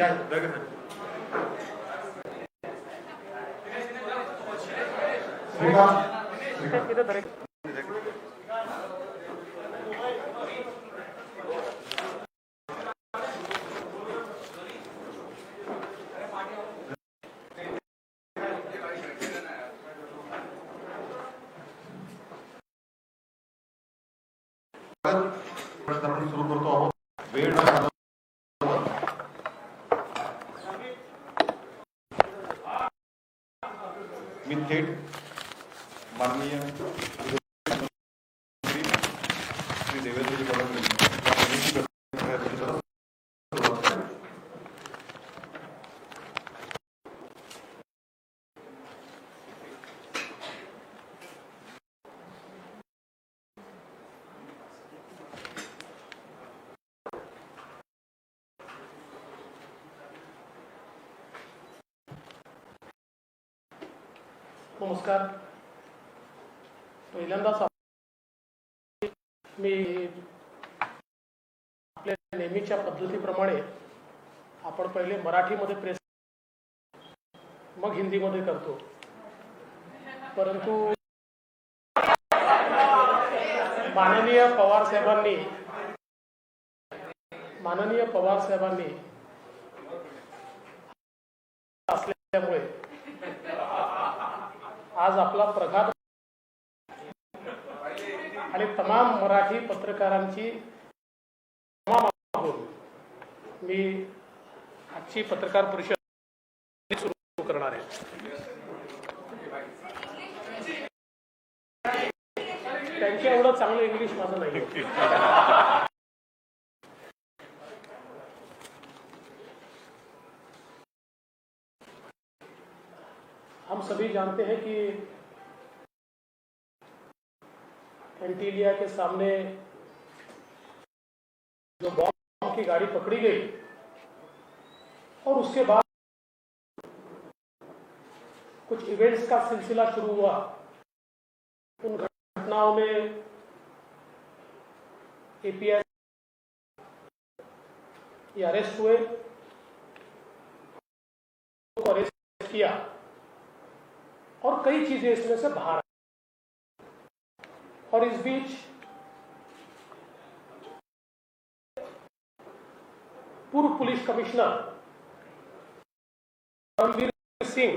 आपण सुरू करतो आहोत. वेळ मी थेट माननीय श्री देवेंद्रजी फडणवीस नमस्कार. पहिल्यांदाच मी आपल्या नेहमीच्या पद्धतीप्रमाणे आपण पहिले मराठीमध्ये प्रेस मग हिंदीमध्ये करतो, परंतु माननीय पवार साहेबांनी असल्यामुळे आज आपला प्रघात आणि तमाम मराठी पत्रकारांची मी आजची पत्रकार परिषद सुरू करणार आहे. त्यांच्या एवढं चांगलं इंग्लिश माझं नाही. हम सभी जानते हैं कि एंटीलिया के सामने जो बॉम्ब की गाड़ी पकड़ी गई और उसके बाद कुछ इवेंट्स का सिलसिला शुरू हुआ. उन घटनाओं में एपीएस ये अरेस्ट हुए, को अरेस्ट किया और कई चीजें इसमें से बाहर आई. और इस बीच पूर्व पुलिस कमिश्नर रणवीर सिंह,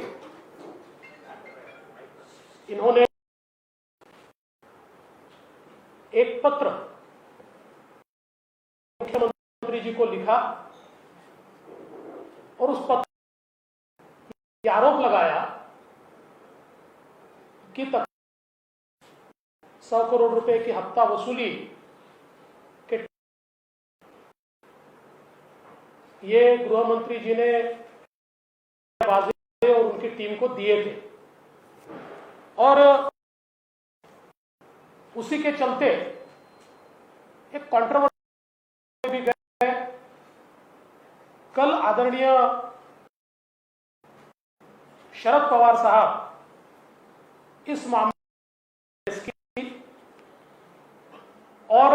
इन्होंने एक पत्र मुख्यमंत्री जी को लिखा और उस पत्र आरोप लगाया कि 100 करोड़ रुपए की हफ्ता वसूली के ये गृह मंत्री जी ने और उनकी टीम को दिए थे और उसी के चलते एक कंट्रोवर्सी भी गए. कल आदरणीय शरद पवार साहब इस मामले की और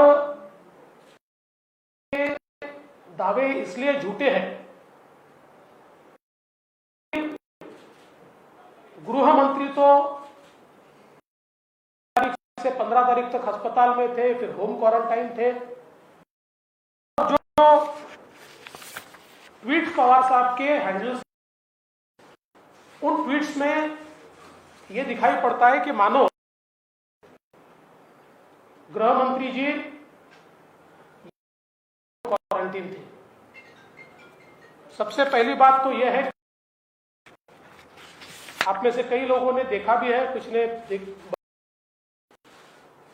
दावे इसलिए झूठे हैं. गृह मंत्री तो 15 तारीख तक अस्पताल में थे, फिर होम क्वारंटाइन थे. जो ट्वीट पवार साहब के हैंडल्स, उन ट्वीट्स में यह दिखाई पड़ता है कि मानो गृह मंत्री जी क्वारंटीन थे. सबसे पहली बात तो यह है, आप में से कई लोगों ने देखा भी है, कुछ ने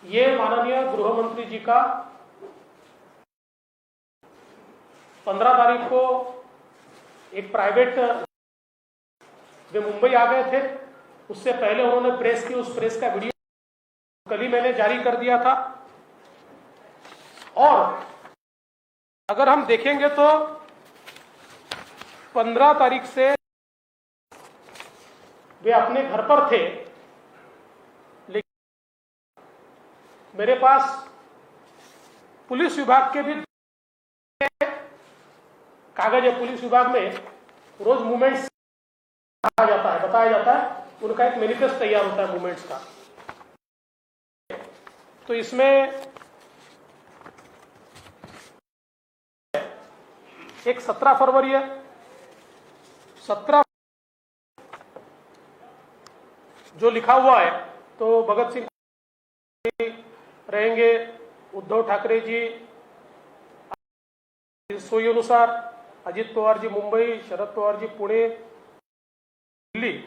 ये माननीय गृह मंत्री जी का 15 तारीख को एक प्राइवेट वे मुंबई आ गए थे. उससे पहले उन्होंने प्रेस की, उस प्रेस का वीडियो कल ही मैंने जारी कर दिया था. और अगर हम देखेंगे तो 15 तारीख से वे अपने घर पर थे, लेकिन मेरे पास पुलिस विभाग के भी कागज है पुलिस विभाग में, रोज मूवमेंट्स बताया जाता है, उनका एक मैनिफेस्ट तैयार होता है मूवमेंट्स का। तो इसमें एक 17 फरवरी है, 17 जो लिखा हुआ है, तो भगत सिंह रहेंगे, उद्धव ठाकरे जी सोई अनुसार, अजित पवार जी मुंबई, शरद पवार जी पुणे दिल्ली,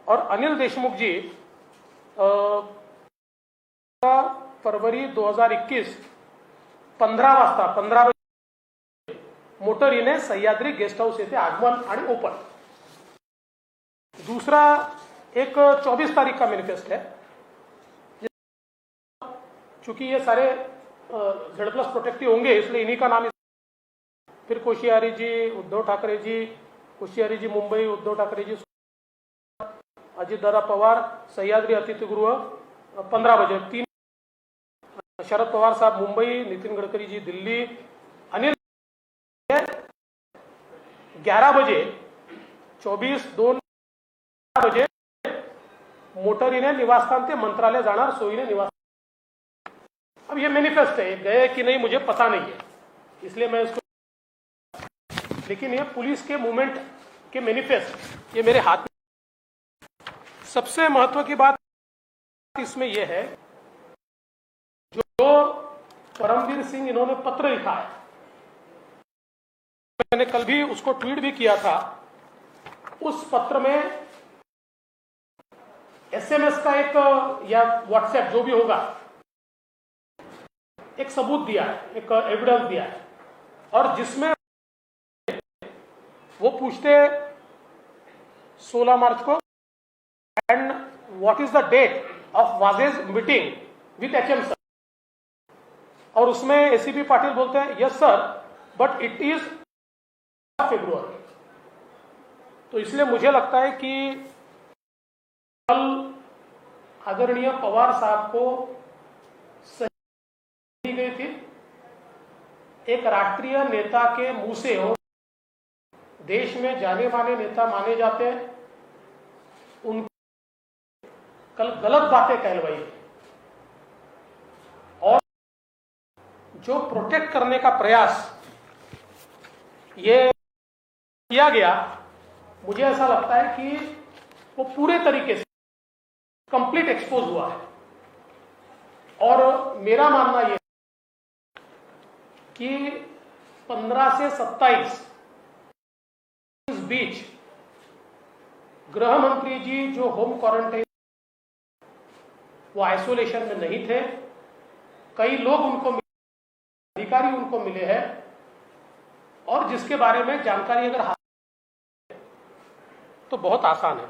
और अनिल देशमुख जी फरवरी 2021 15 वाजता 15 बजे मोटरीने सह्याद्री गेस्ट हाऊस येथे आगमन आणि ओपन। दूसरा एक 24 तारीख का मैनिफेस्ट है, चूंकि ये सारे Z+ प्रोटेक्टिव होंगे इसलिए इन्हीं का नाम। फिर कोश्यारी जी, उद्धव ठाकरे जी, कोश्यारी जी मुंबई, उद्धव ठाकरे जी अजितदादा पवार, सह्याद्री अतिथीगृह 15 बजे 3, शरद पवार साहब मुंबई, नितिन गडकरी जी दिल्ली, अनिल 11 बजे 24/2 बजे मोटरीने निवासस्थान ते मंत्रालय जाणार, सोयीने निवास। अब ये मैनिफेस्ट है, गए कि नहीं मुझे पता नहीं है, इसलिए मैं इसको, लेकिन ये पुलिस के मूवमेंट के मैनिफेस्ट ये मेरे हाथ में। सबसे महत्व की बात इसमें यह है, जो परमवीर सिंह इन्होंने पत्र लिखा है, मैंने कल भी उसको ट्वीट भी किया था। उस पत्र में SMS का एक या WhatsApp जो भी होगा एक सबूत दिया है, एक एविडेंस दिया है, और जिसमें वो पूछते 16 मार्च को, and what is the date of Vaze's meeting with HM sir, और उसमें ACP पाटिल बोलते हैं yes sir but it is February. तो इसलिए मुझे लगता है कि कल आदरणीय पवार साहब को सही दी गई थी, एक राष्ट्रीय नेता के मुंह से हो, देश में जाने माने नेता माने जाते हैं, उन कल गलत बातें कहलवाई, और जो प्रोटेक्ट करने का प्रयास ये किया गया, मुझे ऐसा लगता है कि वो पूरे तरीके से कंप्लीट एक्सपोज हुआ है। और मेरा मानना यह कि 15 से 27 इस बीच गृह मंत्री जी जो होम क्वारंटाइन, वो आइसोलेशन में नहीं थे, कई लोग उनको अधिकारी उनको मिले हैं, और जिसके बारे में जानकारी अगर तो बहुत आसान है।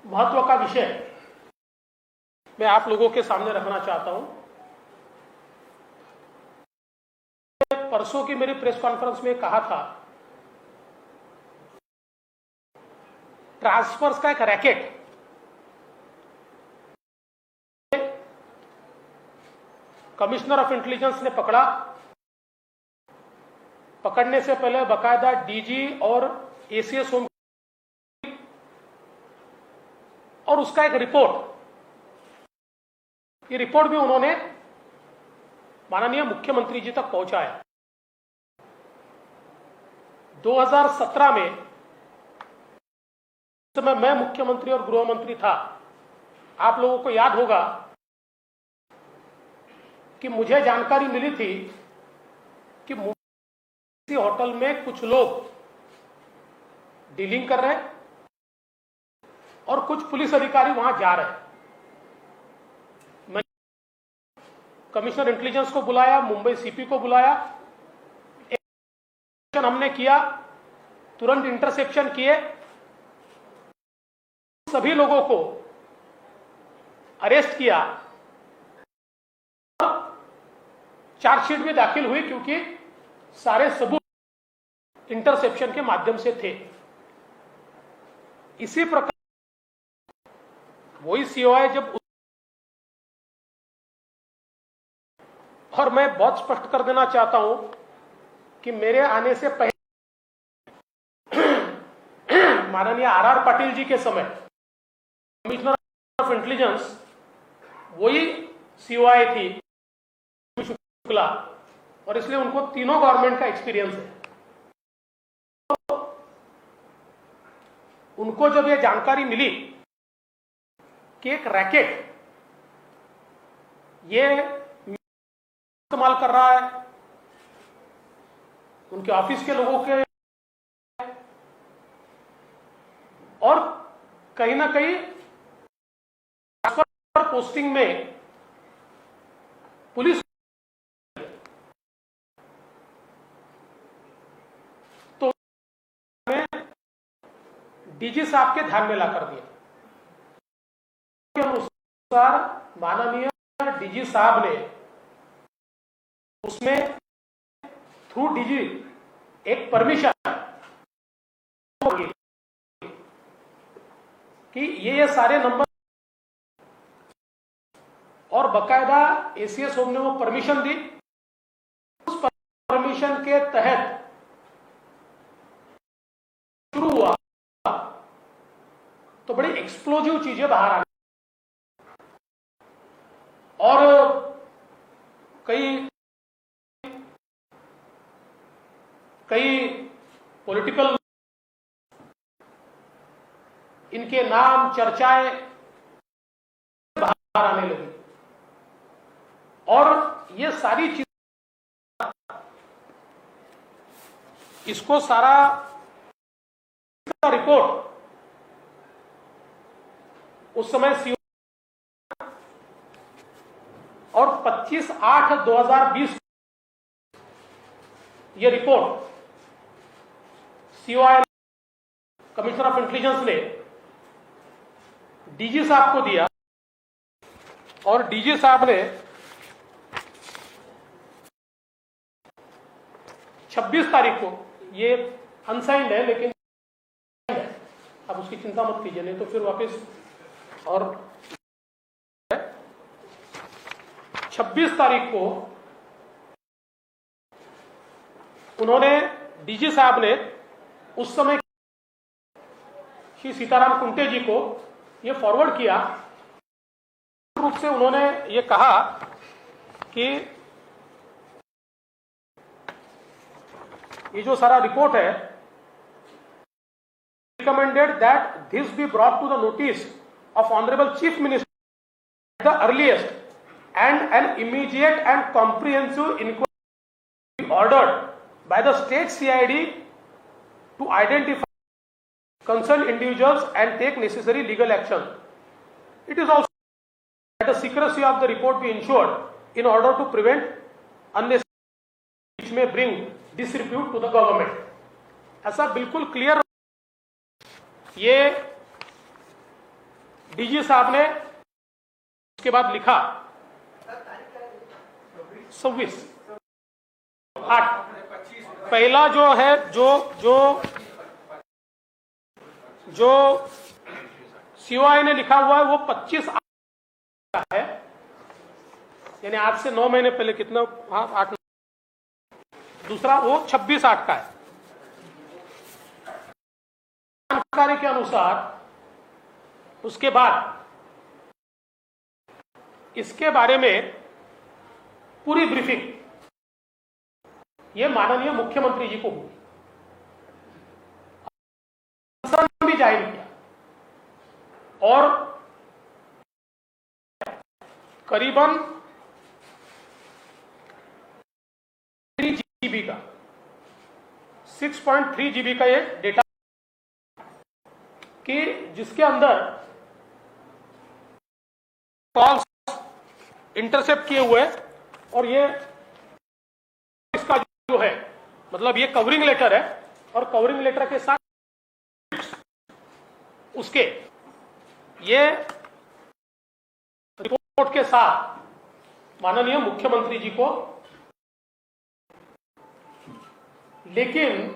महत्व का विषय मैं आप लोगों के सामने रखना चाहता हूं। परसों की मेरी प्रेस कॉन्फ्रेंस में कहा था, ट्रांसफर्स का एक रैकेट कमिश्नर ऑफ इंटेलिजेंस ने पकड़ा। पकड़ने से पहले बकायदा DG और ACS होम, और उसका एक रिपोर्ट, ये रिपोर्ट भी उन्होंने माननीय मुख्यमंत्री जी तक पहुंचाया। 2017 में, इस समय मैं मुख्यमंत्री और गृह मंत्री था, आप लोगों को याद होगा कि मुझे जानकारी मिली थी कि होटल में कुछ लोग डीलिंग कर रहे हैं और कुछ पुलिस अधिकारी वहां जा रहे हैं। मैंने कमिश्नर इंटेलिजेंस को बुलाया, मुंबई CP को बुलाया, हमने किया, तुरंत इंटरसेप्शन किए, सभी लोगों को अरेस्ट किया, चार्जशीट भी दाखिल हुई क्योंकि सारे सबूत इंटरसेप्शन के माध्यम से थे। इसी प्रकार वही COI जब और मैं बहुत स्पष्ट कर देना चाहता हूं कि मेरे आने से पहले माननीय आर पाटिल जी के समय कमिश्नर ऑफ इंटेलिजेंस वही सीओआई थी शुक्ला, और इसलिए उनको तीनों गवर्नमेंट का एक्सपीरियंस है। तो उनको जब यह जानकारी मिली कि एक रैकेट ये इस्तेमाल कर रहा है उनके ऑफिस के लोगों के, और कहीं ना कहीं पोस्टिंग में पुलिस, तो डीजी साहब के ध्यान में लाकर दिया के अनुसार माननीय डीजी साहब ने उसमें थ्रू डीजी एक परमिशन कि ये सारे नंबर, और बकायदा एसीएस होम ने वो परमिशन दी। उस परमिशन के तहत शुरू हुआ तो बड़ी एक्सप्लोजिव चीजें बाहर आ गई, और कई पॉलिटिकल इनके नाम चर्चाएं बाहर आने लगी, और ये सारी चीज, इसको सारा रिपोर्ट उस समय सीओ और 25/8/2020 ये report COI commissioner of intelligence ने डीजी साहब को दिया, और डीजी साहब ने 26 तारीख को, ये अनसाइंड है लेकिन आप उसकी चिंता मत कीजिए, नहीं तो फिर वापस, और 26 तारीख को उन्होंने डीजी साहब ने उस समय श्री सीताराम कुंटे जी को ये फॉरवर्ड किया। रूप से उन्होंने ये कहा कि ये जो सारा रिपोर्ट है, recommended that this be brought to the notice of Honorable Chief Minister at the earliest, and an immediate and comprehensive inquiry be ordered by the state CID to identify concerned individuals and take necessary legal action. It is also that the secrecy of the report be ensured in order to prevent unnecessary which may bring disrepute to the government. ऐसा बिल्कुल clear ये DG साहब ने उसके बाद लिखा 26/8। पहला जो है जो सीओआई ने लिखा हुआ है वो 25 का है, यानी आज से 9 महीने पहले, कितना, 8। दूसरा वो 26/8 का है। जानकारी के अनुसार उसके बाद इसके बारे में पूरी ब्रीफिंग ये माननीय मुख्यमंत्री जी को हुई, भी जाहिर किया, और करीबन 3 GB का 6.3 GB का ये डेटा कि जिसके अंदर कॉल्स इंटरसेप्ट किए हुए, और ये इसका जो है मतलब ये कवरिंग लेटर है, और कवरिंग लेटर के साथ उसके ये रिपोर्ट के साथ माननीय मुख्यमंत्री जी को, लेकिन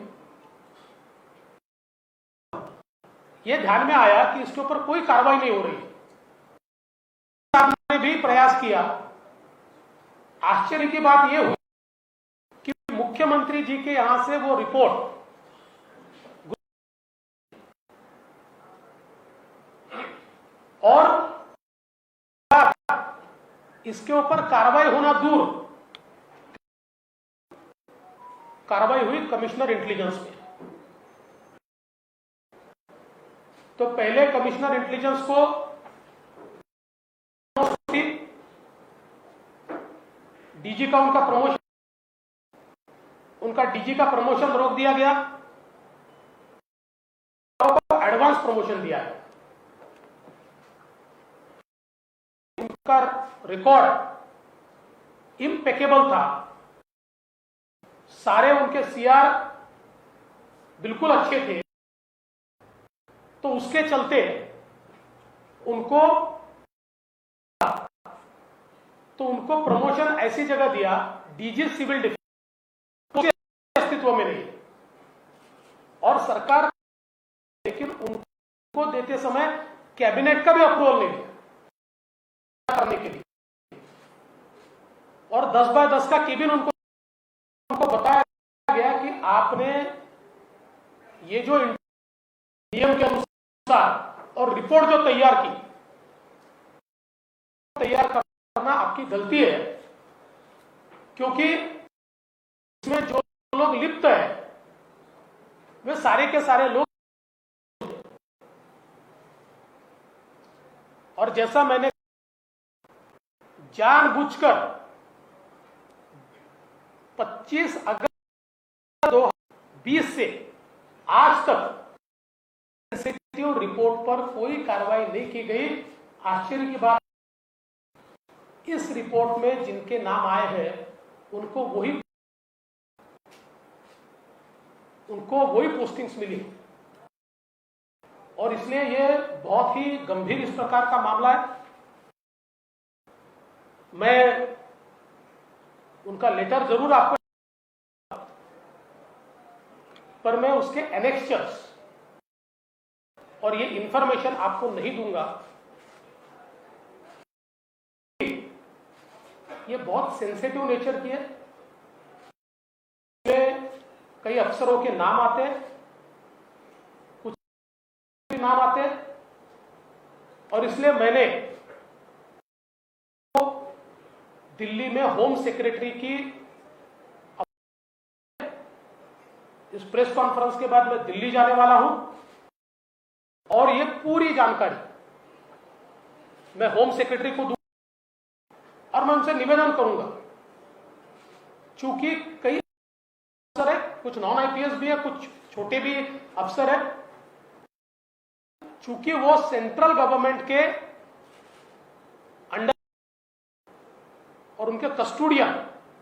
ये ध्यान में आया कि इसके ऊपर कोई कार्रवाई नहीं हो रही। आपने भी प्रयास किया, आश्चर्य की बात यह हुई कि मुख्यमंत्री जी के यहां से वो रिपोर्ट और इसके ऊपर कार्रवाई होना दूर, कार्रवाई हुई कमिश्नर इंटेलिजेंस में। तो पहले कमिश्नर इंटेलिजेंस को डीजी का उनका डीजी का प्रमोशन रोक दिया गया, एडवांस प्रमोशन दिया गया। उनका रिकॉर्ड इम्पेकेबल था, सारे उनके सीआर बिल्कुल अच्छे थे। तो उसके चलते उनको प्रमोशन ऐसी जगह दिया, डीजी सिविल डिफेंस अस्तित्व में नहीं, और सरकार लेकिन उनको देते समय कैबिनेट का भी अप्रूवल नहीं दिया करने के लिए। और 10x10 का केबिन उनको बताया गया कि आपने ये जो नियम के अनुसार और रिपोर्ट जो तैयार करना आपकी गलती है, क्योंकि इसमें जो लोग लिप्त है वे सारे के सारे लोग, और जैसा मैंने जानबूझकर 25 अगस्त 2020 से आज तक सेंसिटिव रिपोर्ट पर कोई कार्रवाई नहीं की गई। आश्चर्य की बात, इस रिपोर्ट में जिनके नाम आए हैं उनको वही पोस्टिंग्स मिली, और इसलिए यह बहुत ही गंभीर इस प्रकार का मामला है। मैं उनका लेटर जरूर आपको, पर मैं उसके एनेक्चर्स और ये इंफॉर्मेशन आपको नहीं दूंगा। ये बहुत सेंसिटिव नेचर की है, इसमें कई अफसरों के नाम आते हैं, कुछ नाम आते हैं, और इसलिए मैंने दिल्ली में होम सेक्रेटरी की इस प्रेस कॉन्फ्रेंस के बाद मैं दिल्ली जाने वाला हूं, और ये पूरी जानकारी मैं होम सेक्रेटरी को दूंगा, और मैं उनसे निवेदन करूंगा, चूंकि कई अफसर है, कुछ नॉन आईपीएस भी है, कुछ छोटे भी अफसर है, चूंकि वो सेंट्रल गवर्नमेंट के अंडर और उनके कस्टोडियन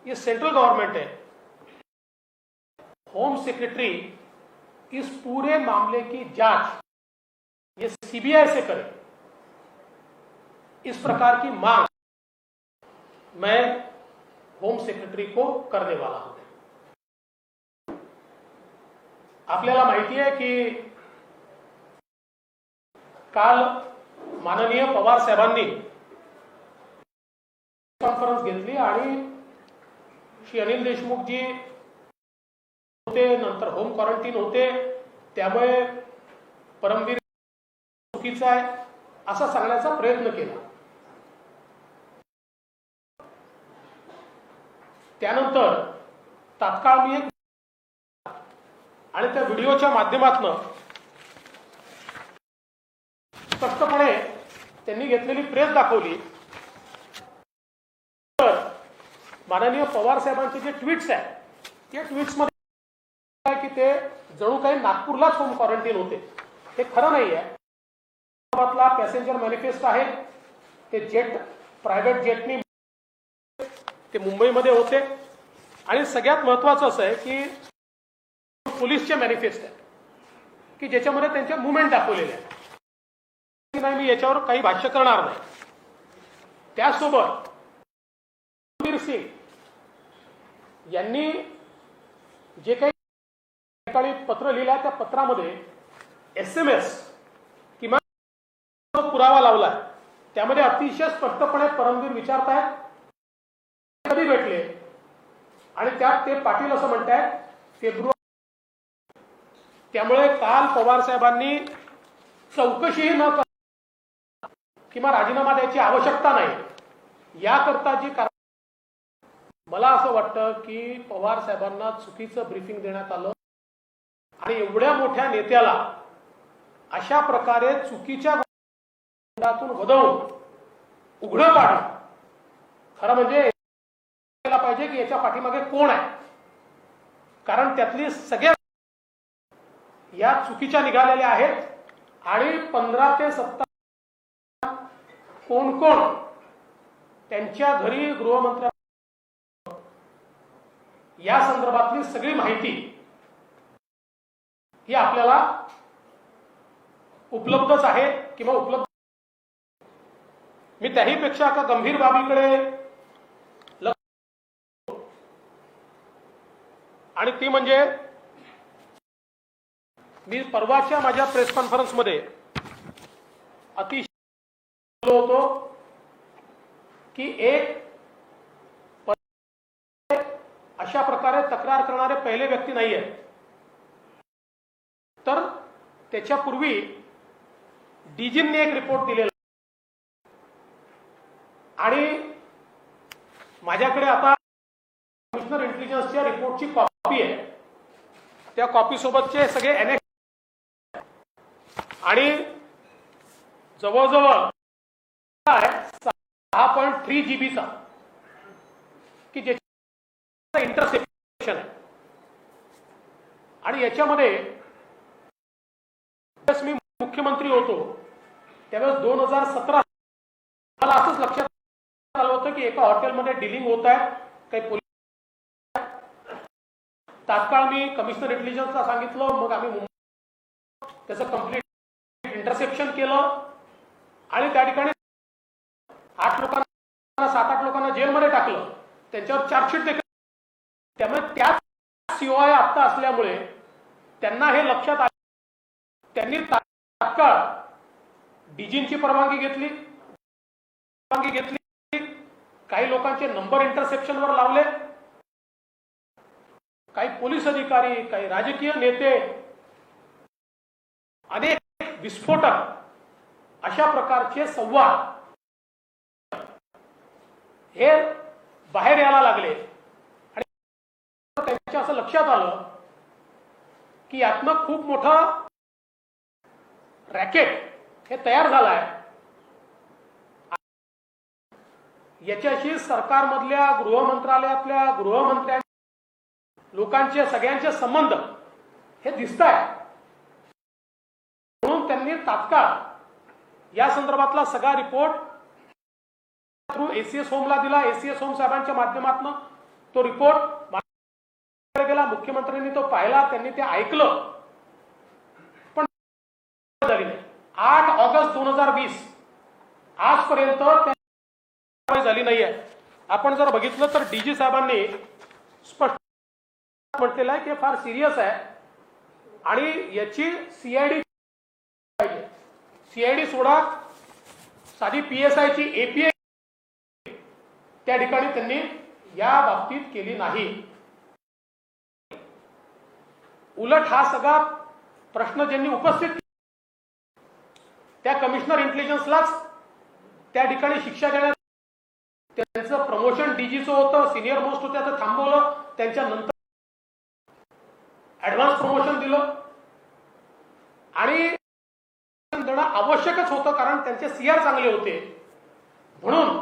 ये सेंट्रल गवर्नमेंट है। होम सेक्रेटरी इस पूरे मामले की जांच ये सीबीआई से करे, इस प्रकार की मांग मैं होम सेक्रेटरी को करने वाला हूं। आपल्याला माहिती आहे की काल माननीय पवार साहेबांनी कॉन्फरन्स घेतली आणि श्री अनिल देशमुख जी होते, नंतर होम क्वारंटीन होते, त्यामुळे परमवीर चुकीचा आहे असा सांगण्याचा प्रयत्न केला। त्यानंतर तात्काळ मी एक आणि त्या व्हिडिओच्या माध्यमातून स्पष्टपणे त्यांनी घेतलेली प्रेस दाखवली, तर माननीय पवार साहेबांचे जे ट्वीट्स आहेत त्या ट्वीट्स मध्ये की ते जणू काही नागपूरलाच होम क्वारंटीन होते, हे खरं नाही आहे। पॅसेंजर मॅनिफेस्ट आहे ते प्रायव्हेट जेटनी ते मुंबईमध्ये होते, आणि सगळ्यात महत्त्वाचं असं आहे की पोलीसचे मॅनिफेस्ट आहे की ज्याच्यामध्ये त्यांचे मुवमेंट दाखवलेले आहे की नाही, मी याच्यावर काही भाष्य करणार नाही। त्यासोबत परमवीर सिंग यांनी जे काही पत्र लिहिलं त्या पत्रामध्ये SMS किंवा पुरावा लावलाय, त्यामध्ये अतिशय स्पष्टपणे परमवीर विचारतायत कधी भेटले आणि त्यात ते पाटील असं म्हणतायत फेब्रुवारी. त्यामुळे काल पवार साहेबांनी चौकशीही न करता किंवा राजीनामा द्यायची आवश्यकता नाही याकरता जी मला असं वाटतं की पवार साहेबांना चुकीचं ब्रीफिंग देण्यात आलं आणि एवढ्या मोठ्या नेत्याला अशा प्रकारे चुकीच्या गोंधळातून वदवून उघडं पाडणं खरं म्हणजे पाहिजे की याच्या पाठीमागे कोण आहे. कारण त्यातली सगळ्या या चुकीच्या निघालेल्या आहेत आणि 15 ते 17 कोण कोण त्यांच्या घरी गृहमंत्री या संदर्भातली सगळी माहिती ही आपल्याला उपलब्धच आहे किंवा उपलब्ध. मी त्याहीपेक्षा एका गंभीर बाबीकडे आणि ती म्हणजे मी परवाच्या माझ्या प्रेस कॉन्फरन्समध्ये अतिशय होतो की एक अशा प्रकारे तक्रार करणारे पहिले व्यक्ती नाही आहेत. तर त्याच्यापूर्वी डीजींनी एक रिपोर्ट दिलेला आणि माझ्याकडे आता कमिशनर इंटेलिजन्सच्या रिपोर्टची कॉपी आहे. त्या कॉपी सोबतचे सगळे एनएक्स आणि जवळजवळ 6.3 जीबीचा की ज्याच्या इंटरसेप्शन आहे. आणि याच्यामध्ये मी मुख्यमंत्री होतो त्यावेळेस 2017 मला असंच लक्षात आलं होतं की एका हॉटेलमध्ये डीलिंग होत आहे काही पोलीस. तात्काळ मी कमिशनर इंटेलिजन्सला सांगितलं. मग आम्ही त्याचं कंप्लीट इंटरसेप्शन केलं आणि त्या ठिकाणी 8 लोकांना 7-8 लोकांना जेलमध्ये टाकलं. त्यांच्यावर चार्जशीट देखील. त्यामुळे त्याच सीओआय आत्ता असल्यामुळे त्यांना हे लक्षात आलं. त्यांनी तात्काळ डीजींची परवानगी घेतली. काही लोकांचे नंबर इंटरसेप्शनवर लावले. काही पोलीस अधिकारी काही राजकीय नेते अनेक विस्फोटक अशा प्रकारचे संवाद हे बाहेर यायला लागले आणि त्यांच्या असं लक्षात आलं की यातनं खूप मोठा रॅकेट हे तयार झालाय. याच्याशी सरकारमधल्या गृहमंत्रालयातल्या गृहमंत्र्यांच्या लोकांचे सगळ्यांचे संबंध हे दिसत आहे. म्हणून त्यांनी तात्काळ या संदर्भातला सगळा रिपोर्ट थ्रू एसीएस होमला दिला. एसीएस होम साहेबांच्या माध्यमातून तो रिपोर्ट गेला. मुख्यमंत्र्यांनी तो पाहिला. त्यांनी ते ऐकलं पण झाली नाही. 8 ऑगस्ट 2020 आजपर्यंत कारवाई झाली नाहीये. आपण जर बघितलं तर डीजी साहेबांनी स्पष्ट म्हटलेलं आहे की फार सिरियस आहे आणि याची सीआयडी सोडा साधी पीएसआयची एपीए त्या ठिकाणी त्यांनी या बाबतीत केली नाही. उलट हा सगळा प्रश्न ज्यांनी उपस्थित त्या कमिशनर इंटेलिजन्सलाच त्या ठिकाणी शिक्षा देण्यात. त्यांचं प्रमोशन डीजीचं होतं. सिनियर मोस्ट होत्या तर थांबवलं. त्यांच्या नंतर ऍडव्हान्स प्रमोशन दिलं आणि देणं आवश्यकच होतं कारण त्यांचे सीआर चांगले होते. म्हणून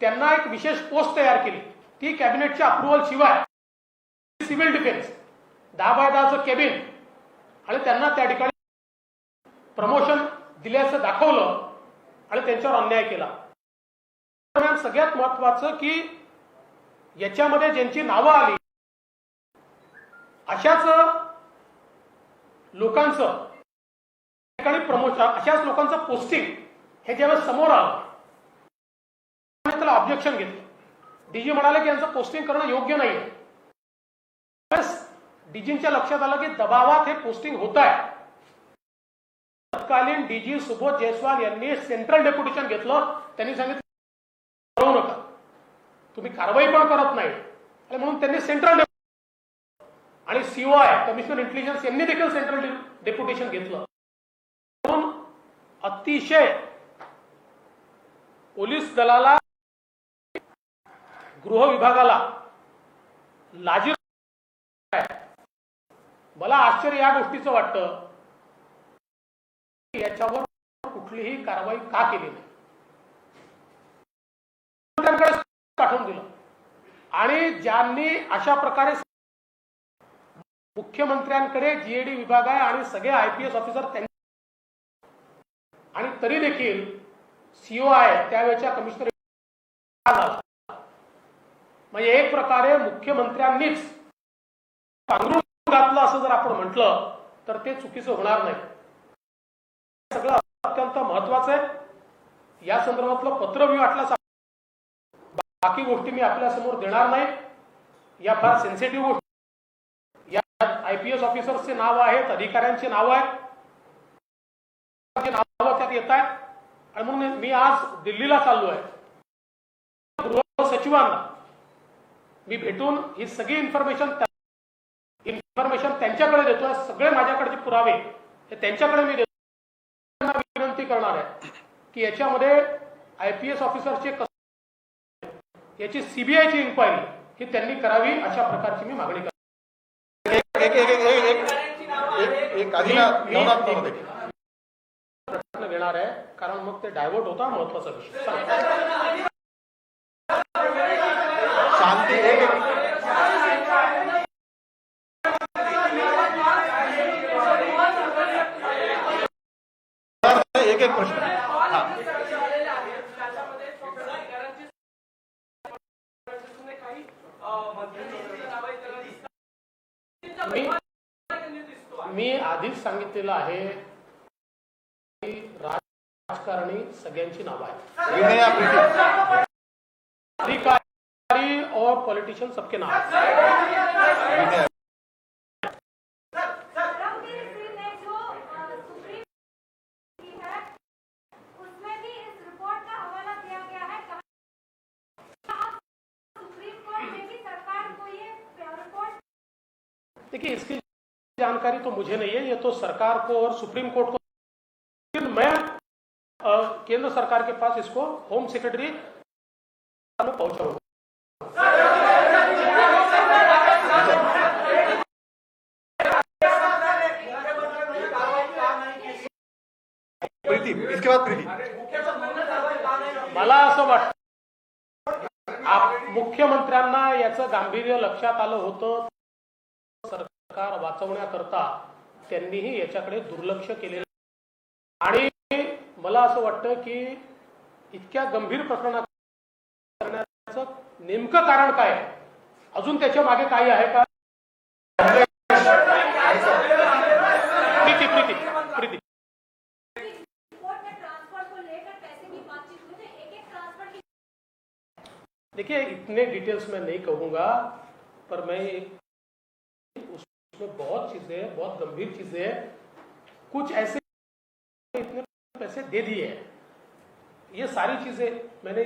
त्यांना एक विशेष पोस्ट तयार केली. ती कॅबिनेटच्या अप्रुव्हल शिवाय सिव्हिल डिफेन्स 10x10चं केबिन आणि त्यांना त्या ठिकाणी प्रमोशन दिल्याचं दाखवलं आणि त्यांच्यावर अन्याय केला. सगळ्यात महत्वाचं की याच्यामध्ये ज्यांची नावं आली अशाच लोकांचं ठिकाणी प्रमोशन अशाच लोकांचं पोस्टिंग हे ज्यावेळेस समोर आलं त्याला ऑब्जेक्शन घेतलं. डीजी म्हणाले की यांचं पोस्टिंग करणं योग्य नाही. डीजींच्या लक्षात आलं की दबावात हे पोस्टिंग होत आहे. तत्कालीन डीजी सुबोध जयस्वाल यांनी सेंट्रल डेप्युटेशन घेतलं. त्यांनी सांगितलं करू नका तुम्ही कारवाई पण करत नाही आणि म्हणून त्यांनी सेंट्रल आणि सीओआय कमिशनर इंटेलिजन्स यांनी देखील सेंट्रल डेप्युटेशन घेतलं. म्हणून अतिशय पोलीस दलाला, गृह विभागाला लाजीर. मला आश्चर्य या गोष्टीचं वाटतं की याच्यावर कुठलीही कारवाई का केली नाही. पाठवून दिलं आणि ज्यांनी अशा प्रकारे मुख्यमंत्र्यांकडे जीएडी विभाग आहे आणि सगळे आयपीएस ऑफिसर आणि तरी देखील सीओआय त्यावेळेच्या कमिशनर म्हणजे एक प्रकारे मुख्यमंत्र्यांनीच पांघरून घातलं असं जर आपण म्हटलं तर ते चुकीचं होणार नाही. सगळं अत्यंत महत्वाचं आहे. या संदर्भातलं पत्र मी वाटलं, बाकी गोष्टी मी आपल्या समोर देणार नाही. या फार सेन्सिटिव्ह गोष्टी, या आयपीएस ऑफिसर्सचे नाव आहेत, अधिकाऱ्यांची नावं आहेत, नावं त्यात येत आहेत. आणि म्हणून मी आज दिल्लीला चाललो आहे. गृह सचिवांना मी भेटून ही सगळी इन्फॉर्मेशन त्यांच्याकडे देतोय. सगळे माझ्याकडचे पुरावे हे त्यांच्याकडे मी देतो. विनंती करणार आहे की याच्यामध्ये आयपीएस ऑफिसरचे याची सीबीआयची इन्क्वायरी ही त्यांनी करावी, अशा प्रकारची मी मागणी करतो. प्रश्न घेणार आहे कारण मग ते डायव्हर्ट होता महत्वाचा विषय. शांती. एक प्रश्न. मी आधीच सांगितलेलं आहे की राजकारणी सगळ्यांची नावं आहेत. अधिकारी और पॉलिटिशियन सबके नाम हैं. देखिए इसकी जानकारी तो मुझे नहीं है, ये तो सरकार को और सुप्रीम कोर्ट को. लेकिन मैं केंद्र सरकार के पास इसको होम सेक्रेटरी में पहुंचाऊंगा. प्रीति, इसके बाद प्रीति. मला असं वाटतं मुख्यमंत्र्यांना याचं गांभीर्य लक्षात आलं होतं. सरकार वाचवण्याकरता त्यांनीही याच्याकडे दुर्लक्ष केलेलं आणि मला असं वाटतं की इतक्या गंभीर प्रकरणात करण्याचं नेमकं कारण काय आहे, अजून त्याच्या मागे काही आहे का? प्रीति देखिए इतने डिटेल्स में नहीं कहूंगा, पर मैं उसमें बहुत चीजें हैं, बहुत गंभीर चीजें हैं. कुछ ऐसे इतने पैसे दे दिए हैं, ये सारी चीजें मैंने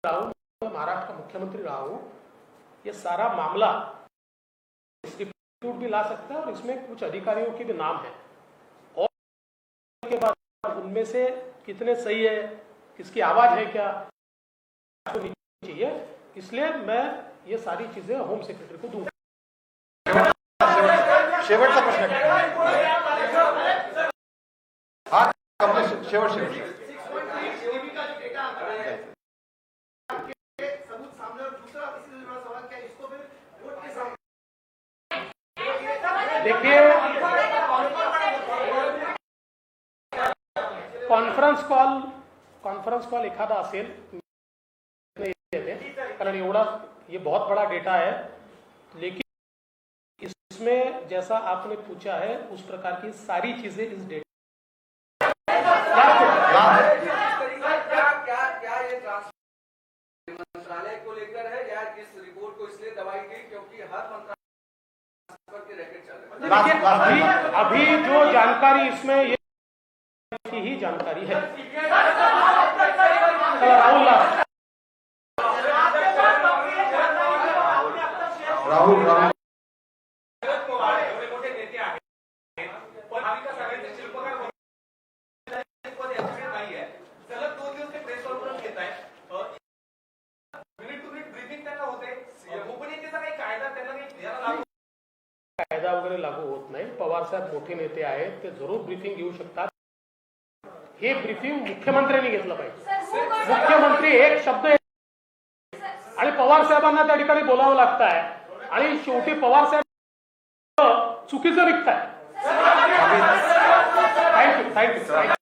महाराष्ट्र का मुख्यमंत्री रहा हूं. ये सारा मामला डिस्प्यूट भी ला सकता है और इसमें कुछ अधिकारियों के भी नाम है और के बाद उनमें से कितने सही है, किसकी आवाज है क्या चाहिए. इसलिए मैं ये सारी चीजें होम सेक्रेटरी को दूंगा. शेवटचा प्रश्न. हा शेवट. देखिए कॉन्फ्रेंस कॉल एखादा असेल कारण एवढा ये बहुत बड़ा डेटा है, लेकिन इसमें जैसा आपने पूछा है उस प्रकार की सारी चीजें इस डेटा क्या ये मंत्रालय को लेकर है या इस रिपोर्ट को इसलिए दबाई गई क्योंकि हर मंत्रालय के रैकेट चल रहे हैं. अभी जो जानकारी इसमें ये की ही जानकारी है. राहुल कायदा वगैरे लागू होत नाही. पवार साहेब मोठे नेते आहेत, ते जरूर ब्रीफिंग घेऊ शकतात. हे ब्रीफिंग मुख्यमंत्र्यांनी घेतलं पाहिजे. मुख्यमंत्री एक शब्द आणि पवार साहेबांना त्या ठिकाणी बोलावं लागत आहे आणि शेवटी पवार साहेब चुकीचं निघताय. थँक्यू.